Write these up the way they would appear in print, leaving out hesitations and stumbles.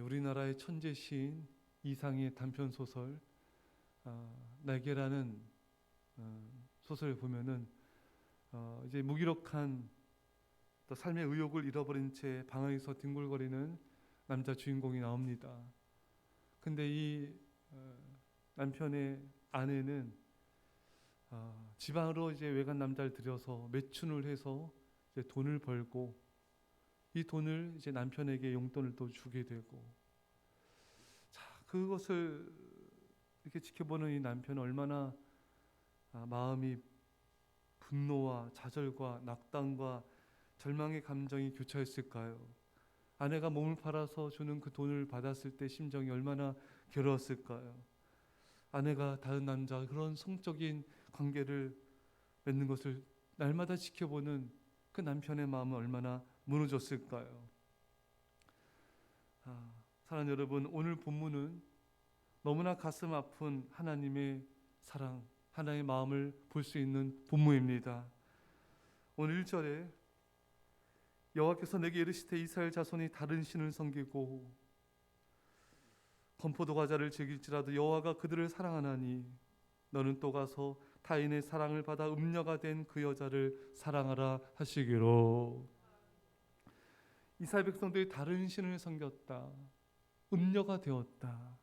우리나라의 천재 시인 이상의 단편 소설 날개라는 소설을 보면은 이제 무기력한 또 삶의 의욕을 잃어버린 채 방황에서 뒹굴거리는 남자 주인공이 나옵니다. 근데 이 남편의 아내는 지방으로 이제 외간 남자를 들여서 매춘을 해서 이제 돈을 벌고 이 돈을 이제 남편에게 용돈을 또 주게 되고, 자, 그것을 이렇게 지켜보는 이 남편은 얼마나 마음이 분노와 좌절과 낙담과 절망의 감정이 교차했을까요? 아내가 몸을 팔아서 주는 그 돈을 받았을 때 심정이 얼마나 괴로웠을까요? 아내가 다른 남자 그런 성적인 관계를 맺는 것을 날마다 지켜보는 그 남편의 마음은 얼마나 무너졌을까요? 사랑하는 여러분, 오늘 본문은 너무나 가슴 아픈 하나님의 사랑, 하나님의 마음을 볼 수 있는 본문입니다. 오늘 1절에 여호와께서 내게 이르시되 이스라엘 자손이 다른 신을 섬기고 건포도 과자를 즐길지라도 여호와가 그들을 사랑하나니 너는 또 가서 타인의 사랑을 받아 음녀가 된 그 여자를 사랑하라 하시기로. 이스라엘 백성들이 다른 신을 섬겼다. 음녀가 되었다.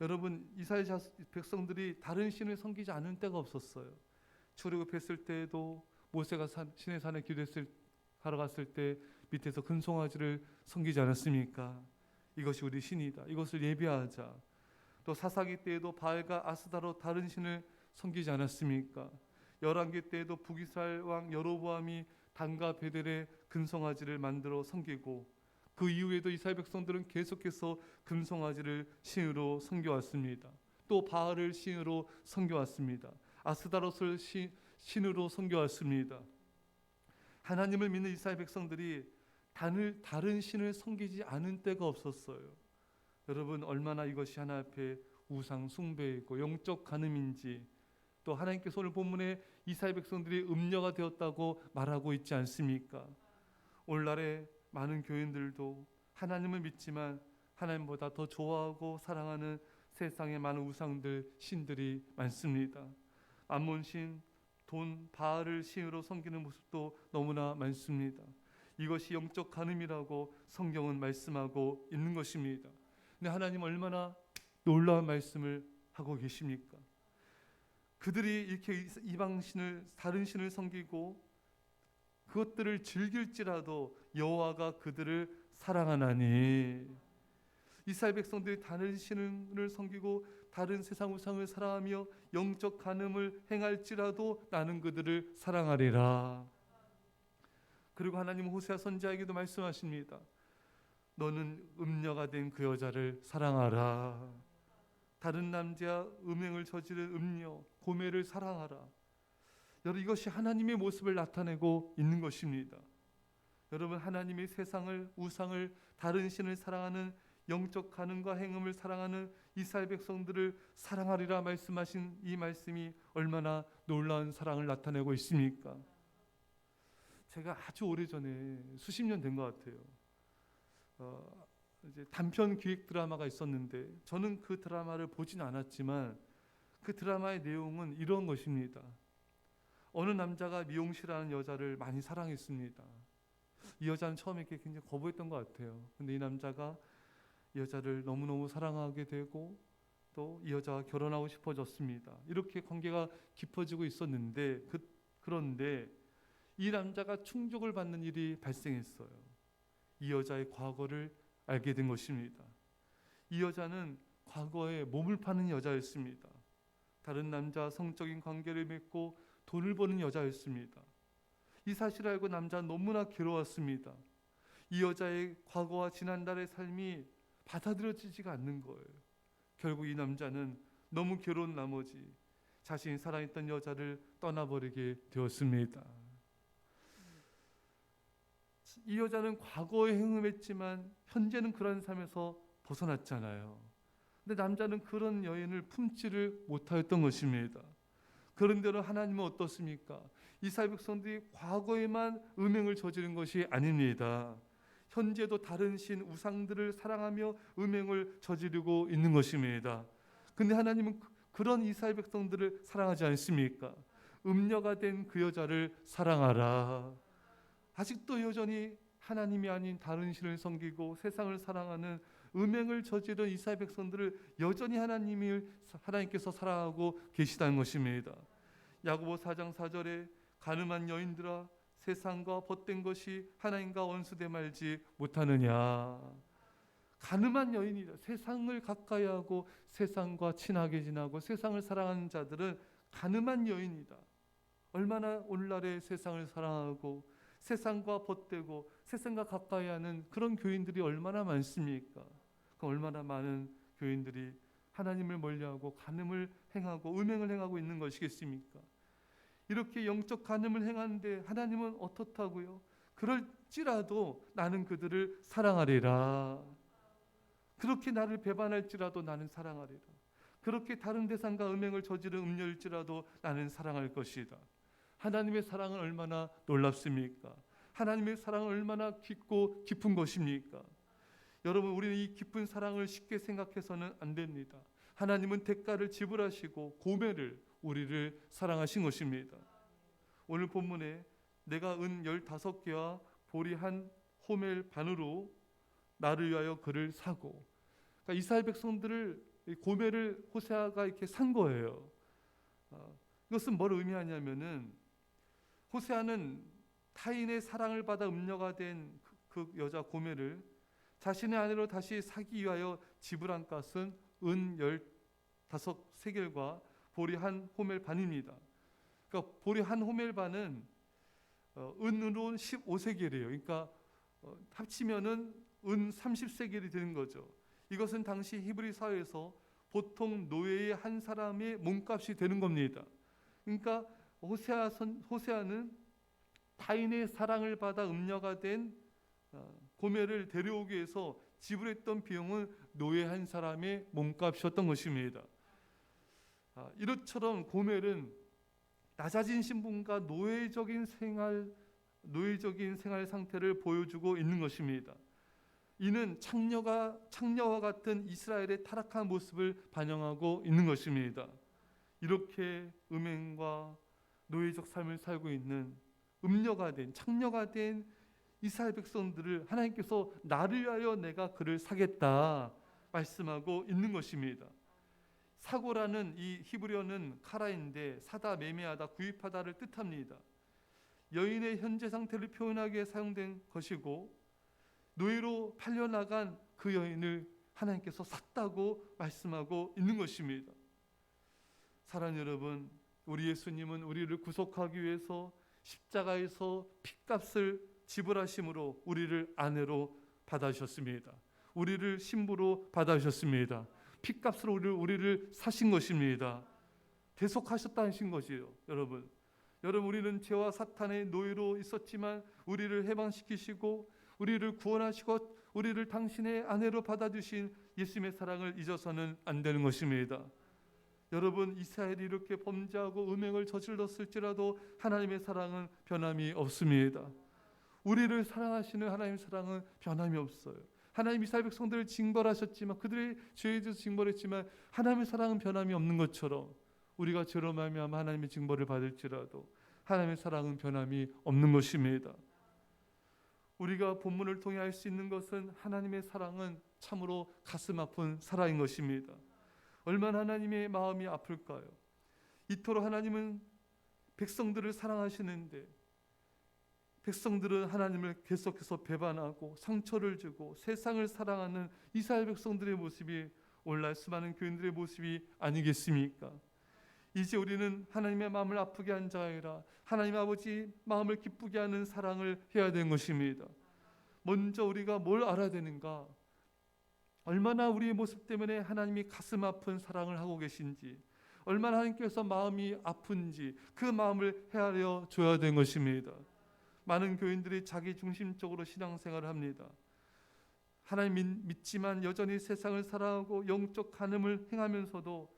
여러분, 이스라엘 백성들이 다른 신을 섬기지 않은 때가 없었어요. 출애굽했을 때에도 모세가 시내 산에 하러 갔을 때 밑에서 금송아지를 섬기지 않았습니까? 이것이 우리 신이다. 이것을 예배하자. 또 사사기 때에도 바알과 아스다로 다른 신을 섬기지 않았습니까? 열왕기 때에도 북이스라엘 왕 여로보암이 단과 베델의 금송아지를 만들어 섬기고, 그 이후에도 이스라엘 백성들은 계속해서 금송아지를 신으로 섬겨왔습니다. 또 바알을 신으로 섬겨왔습니다. 아스다롯을 신으로 섬겨왔습니다. 하나님을 믿는 이스라엘 백성들이 다른 신을 섬기지 않은 때가 없었어요. 여러분, 얼마나 이것이 하나님 앞에 우상 숭배이고 영적 간음인지, 또 하나님께서 오늘 본문에 이스라엘 백성들이 음녀가 되었다고 말하고 있지 않습니까? 오늘날의 많은 교인들도 하나님을 믿지만 하나님보다 더 좋아하고 사랑하는 세상의 많은 우상들, 신들이 많습니다. 암몬신, 돈, 바알을 신으로 섬기는 모습도 너무나 많습니다. 이것이 영적 간음이라고 성경은 말씀하고 있는 것입니다. 근데 하나님 얼마나 놀라운 말씀을 하고 계십니까? 그들이 이렇게 이방신을, 다른 신을 섬기고 그것들을 즐길지라도 여호와가 그들을 사랑하나니. 이스라엘 백성들이 다른 신을 섬기고 다른 세상 우상을 사랑하며 영적 간음을 행할지라도 나는 그들을 사랑하리라. 그리고 하나님은 호세아 선지자에게도 말씀하십니다. 너는 음녀가 된 그 여자를 사랑하라. 다른 남자 음행을 저지른 음녀 고매를 사랑하라. 여러분, 이것이 하나님의 모습을 나타내고 있는 것입니다. 여러분, 하나님의 세상을, 우상을, 다른 신을 사랑하는 영적 간음과 행음을 사랑하는 이스라엘 백성들을 사랑하리라 말씀하신 이 말씀이 얼마나 놀라운 사랑을 나타내고 있습니까? 제가 아주 오래전에 수십 년 된 것 같아요. 이제 단편 기획 드라마가 있었는데 저는 그 드라마를 보진 않았지만 그 드라마의 내용은 이런 것입니다. 어느 남자가 미용실하는 여자를 많이 사랑했습니다. 이 여자는 처음에 굉장히 거부했던 것 같아요. 근데 이 남자가 이 여자를 너무너무 사랑하게 되고 또 이 여자와 결혼하고 싶어졌습니다. 이렇게 관계가 깊어지고 있었는데 그런데 이 남자가 충족을 받는 일이 발생했어요. 이 여자의 과거를 알게 된 것입니다. 이 여자는 과거에 몸을 파는 여자였습니다. 다른 남자와 성적인 관계를 맺고 돈을 버는 여자였습니다. 이 사실을 알고 남자는 너무나 괴로웠습니다. 이 여자의 과거와 지난달의 삶이 받아들여지지가 않는 거예요. 결국 이 남자는 너무 괴로운 나머지 자신이 사랑했던 여자를 떠나버리게 되었습니다. 이 여자는 과거에 행음했지만 현재는 그런 삶에서 벗어났잖아요. 근데 남자는 그런 여인을 품지를 못하였던 것입니다. 그런데도 하나님은 어떻습니까? 이스라엘 백성들이 과거에만 음행을 저지른 것이 아닙니다. 현재도 다른 신 우상들을 사랑하며 음행을 저지르고 있는 것입니다. 근데 하나님은 그런 이스라엘 백성들을 사랑하지 않습니까? 음녀가 된 그 여자를 사랑하라. 아직도 여전히 하나님이 아닌 다른 신을 섬기고 세상을 사랑하는 음행을 저지른 이스라엘 백성들을 여전히 하나님께서 사랑하고 계시다는 것입니다. 야고보 4장 4절에 가늠한 여인들아 세상과 벗된 것이 하나님과 원수돼 말지 못하느냐. 가늠한 여인이다. 세상을 가까이 하고 세상과 친하게 지나고 세상을 사랑하는 자들은 가늠한 여인이다. 얼마나 오늘날의 세상을 사랑하고 세상과 벗되고 세상과 가까이 하는 그런 교인들이 얼마나 많습니까? 얼마나 많은 교인들이 하나님을 멀리하고 간음을 행하고 음행을 행하고 있는 것이겠습니까? 이렇게 영적 간음을 행하는데 하나님은 어떻다고요? 그럴지라도 나는 그들을 사랑하리라. 그렇게 나를 배반할지라도 나는 사랑하리라. 그렇게 다른 대상과 음행을 저지른 음녀일지라도 나는 사랑할 것이다. 하나님의 사랑은 얼마나 놀랍습니까? 하나님의 사랑은 얼마나 깊고 깊은 것입니까? 여러분, 우리는 이 깊은 사랑을 쉽게 생각해서는 안 됩니다. 하나님은 대가를 지불하시고 고매를 우리를 사랑하신 것입니다. 오늘 본문에 내가 은 15개와 보리 한 호멜 반으로 나를 위하여 그를 사고, 그러니까 이스라엘 백성들을 고매를 호세아가 이렇게 산 거예요. 이것은 뭘 의미하냐면은 호세아는 타인의 사랑을 받아 음녀가 된 그 여자 고매를 자신의 아내로 다시 사기 위하여 지불한 값은 은 15세겔과 보리 한 호멜 반입니다. 그러니까 보리 한 호멜 반은 은으로 15세겔이에요. 그러니까 합치면은 은 30세겔이 되는 거죠. 이것은 당시 히브리 사회에서 보통 노예의 한 사람의 몸값이 되는 겁니다. 그러니까 호세아는 타인의 사랑을 받아 음녀가 된 고매를 데려오기 위해서 지불했던 비용은 노예 한 사람의 몸값이었던 것입니다. 이것처럼 고멜은 낮아진 신분과 노예적인 생활 상태를 보여주고 있는 것입니다. 이는 창녀와 같은 이스라엘의 타락한 모습을 반영하고 있는 것입니다. 이렇게 음행과 노예적 삶을 살고 있는 음녀가 된 창녀가 된 이스라엘 백성들을 하나님께서 나를 위하여 내가 그를 사겠다 말씀하고 있는 것입니다. 사고라는 이 히브리어는 카라인데 사다, 매매하다, 구입하다를 뜻합니다. 여인의 현재 상태를 표현하기 위해 사용된 것이고 노예로 팔려나간 그 여인을 하나님께서 샀다고 말씀하고 있는 것입니다. 사랑하는 여러분, 우리 예수님은 우리를 구속하기 위해서 십자가에서 핏값을 지불하심으로 우리를 아내로 받아주셨습니다. 우리를 신부로 받아주셨습니다. 핏값으로 우리를 사신 것입니다. 대속하셨다는 것이에요. 여러분, 우리는 죄와 사탄의 노예로 있었지만 우리를 해방시키시고 우리를 구원하시고 우리를 당신의 아내로 받아주신 예수님의 사랑을 잊어서는 안 되는 것입니다. 여러분, 이스라엘이 이렇게 범죄하고 음행을 저질렀을지라도 하나님의 사랑은 변함이 없습니다. 우리를 사랑하시는 하나님의 사랑은 변함이 없어요. 하나님 이스라엘 백성들을 징벌하셨지만 그들의 죄에 대해서 징벌했지만 하나님의 사랑은 변함이 없는 것처럼 우리가 죄로 말미암아 하나님의 징벌을 받을지라도 하나님의 사랑은 변함이 없는 것입니다. 우리가 본문을 통해 알 수 있는 것은 하나님의 사랑은 참으로 가슴 아픈 사랑인 것입니다. 얼마나 하나님의 마음이 아플까요? 이토록 하나님은 백성들을 사랑하시는데 백성들은 하나님을 계속해서 배반하고 상처를 주고 세상을 사랑하는 이스라엘 백성들의 모습이 오늘날 수많은 교인들의 모습이 아니겠습니까? 이제 우리는 하나님의 마음을 아프게 한 자가 아니라 하나님 아버지 마음을 기쁘게 하는 사랑을 해야 되는 것입니다. 먼저 우리가 뭘 알아야 되는가? 얼마나 우리의 모습 때문에 하나님이 가슴 아픈 사랑을 하고 계신지, 얼마나 하나님께서 마음이 아픈지 그 마음을 헤아려 줘야 되는 것입니다. 많은 교인들이 자기 중심적으로 신앙생활을 합니다. 하나님 믿지만 여전히 세상을 사랑하고 영적 간음을 행하면서도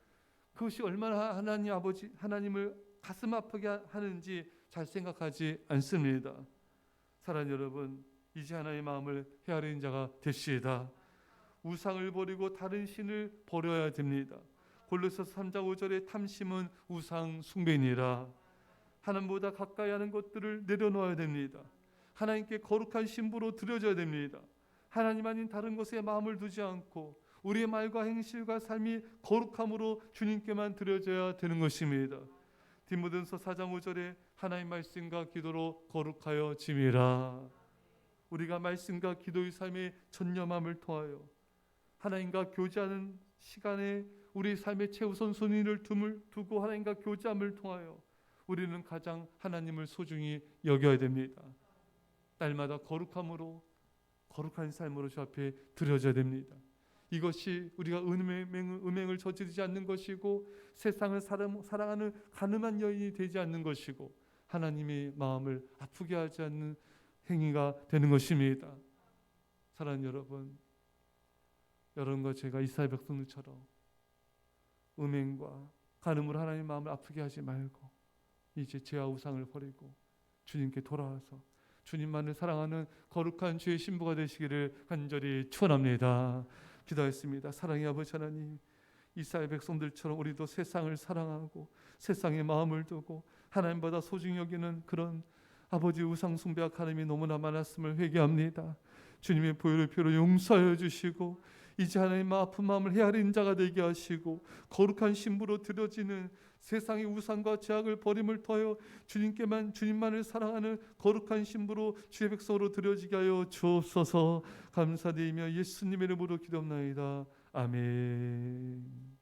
그것이 얼마나 하나님을 가슴 아프게 하는지 잘 생각하지 않습니다. 사랑하는 여러분, 이제 하나님의 마음을 헤아리는 자가 됩시다. 우상을 버리고 다른 신을 버려야 됩니다. 골로새서 3장 5절에 탐심은 우상 숭배니라. 하나님보다 가까이 하는 것들을 내려놓아야 됩니다. 하나님께 거룩한 신부로 드려져야 됩니다. 하나님 아닌 다른 것에 마음을 두지 않고 우리의 말과 행실과 삶이 거룩함으로 주님께만 드려져야 되는 것입니다. 디모데전서 4장 5절에 하나님 말씀과 기도로 거룩하여 짐이라. 우리가 말씀과 기도의 삶에 전념함을 통하여 하나님과 교제하는 시간에 우리 삶의 최우선 순위를 두고 하나님과 교제함을 통하여 우리는 가장 하나님을 소중히 여겨야 됩니다. 날마다 거룩함으로 거룩한 삶으로 주 앞에 드려져야 됩니다. 이것이 우리가 음행을 저지르지 않는 것이고 세상을 사랑하는 가늠한 여인이 되지 않는 것이고 하나님의 마음을 아프게 하지 않는 행위가 되는 것입니다. 사랑하는 여러분과 제가 이스라엘 백성들처럼 음행과 간음으로 하나님의 마음을 아프게 하지 말고 이제 죄와 우상을 버리고 주님께 돌아와서 주님만을 사랑하는 거룩한 주의 신부가 되시기를 간절히 축원합니다. 기도했습니다. 사랑의 아버지 하나님, 이스라엘 백성들처럼 우리도 세상을 사랑하고 세상에 마음을 두고 하나님보다 소중히 여기는 그런 아버지 우상 숭배와 간음이 너무나 많았음을 회개합니다. 주님의 보혈의 피로 용서하여 주시고 이제 하나님 아픈 마음을 헤아리는 자가 되게 하시고 거룩한 신부로 드려지는 세상의 우상과 죄악을 버림을 통하여 주님만을 사랑하는 거룩한 신부로 주의 백성으로 드려지게 하여 주옵소서. 감사드리며 예수님의 이름으로 기도합나이다. 아멘.